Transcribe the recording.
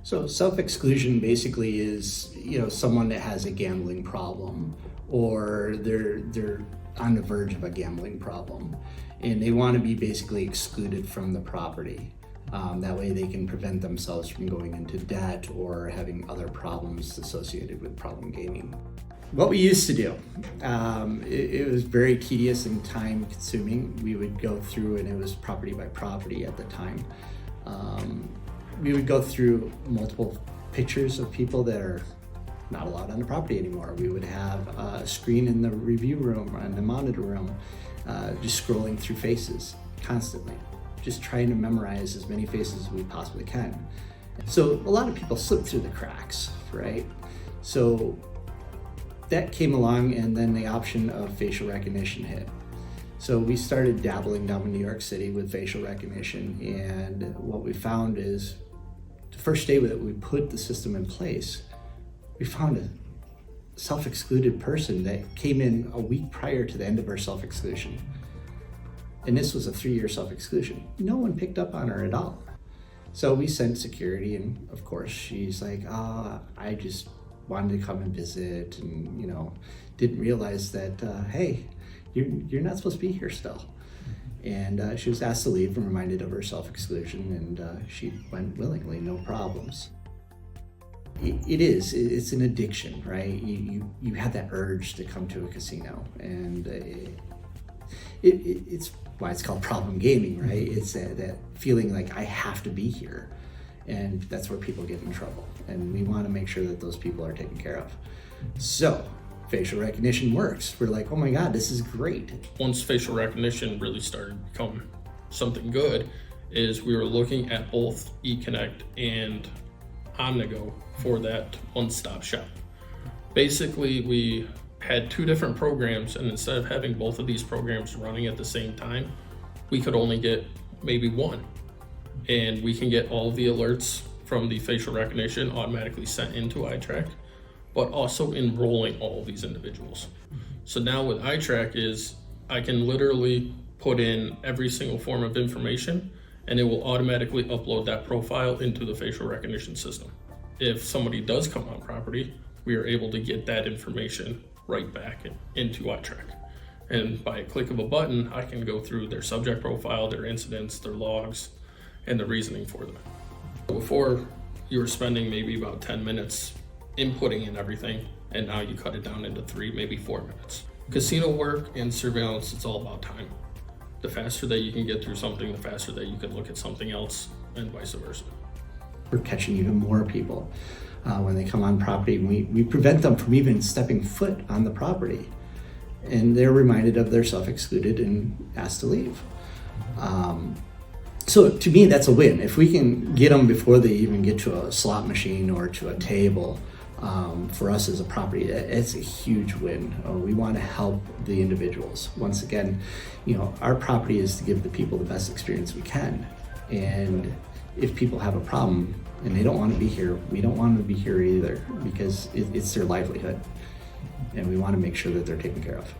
So self-exclusion basically is, someone that has a gambling problem, or they're on the verge of a gambling problem, and they want to be basically excluded from the property. That way they can prevent themselves from going into debt or having other problems associated with problem gaming. What we used to do, it was very tedious and time consuming. We would go through, and it was property by property at the time. We would go through multiple pictures of people that are not allowed on the property anymore. We would have a screen in the review room and the monitor room, just scrolling through faces constantly, just trying to memorize as many faces as we possibly can. So a lot of people slip through the cracks, right? So that came along, and then the option of facial recognition hit. So we started dabbling down in New York City with facial recognition, and what we found is the first day that we put the system in place, we found a self-excluded person that came in a week prior to the end of our self-exclusion. And this was a 3-year self-exclusion. No one picked up on her at all. So we sent security, and of course she's like, I just wanted to come and visit, and didn't realize that, hey, you're not supposed to be here still. And she was asked to leave and reminded of her self-exclusion, and she went willingly, no problems. It's an addiction, right? You have that urge to come to a casino, and it's why it's called problem gaming, right? It's that feeling like I have to be here, and that's where people get in trouble, and we want to make sure that those people are taken care of. So facial recognition works. We're like, oh my God, this is great. Once facial recognition really started to become something good, is we were looking at both eConnect and Omnigo for that one-stop shop. Basically, we had 2 different programs, and instead of having both of these programs running at the same time, we could only get maybe one. And we can get all the alerts from the facial recognition automatically sent into iTrack, but also enrolling all of these individuals. So now with iTrack is, I can literally put in every single form of information, and it will automatically upload that profile into the facial recognition system. If somebody does come on property, we are able to get that information right back into iTrack. And by a click of a button, I can go through their subject profile, their incidents, their logs, and the reasoning for them. Before, you were spending maybe about 10 minutes inputting in everything, and now you cut it down into 3, maybe 4 minutes. Casino work and surveillance, it's all about time. The faster that you can get through something, the faster that you can look at something else, and vice versa. We're catching even more people when they come on property. We prevent them from even stepping foot on the property, and they're reminded of their self-excluded and asked to leave. So to me, that's a win. If we can get them before they even get to a slot machine or to a table, for us as a property, it's a huge win. We want to help the individuals. Once again, our property is to give the people the best experience we can. And if people have a problem and they don't want to be here, we don't want them to be here either, because it's their livelihood. And we want to make sure that they're taken care of.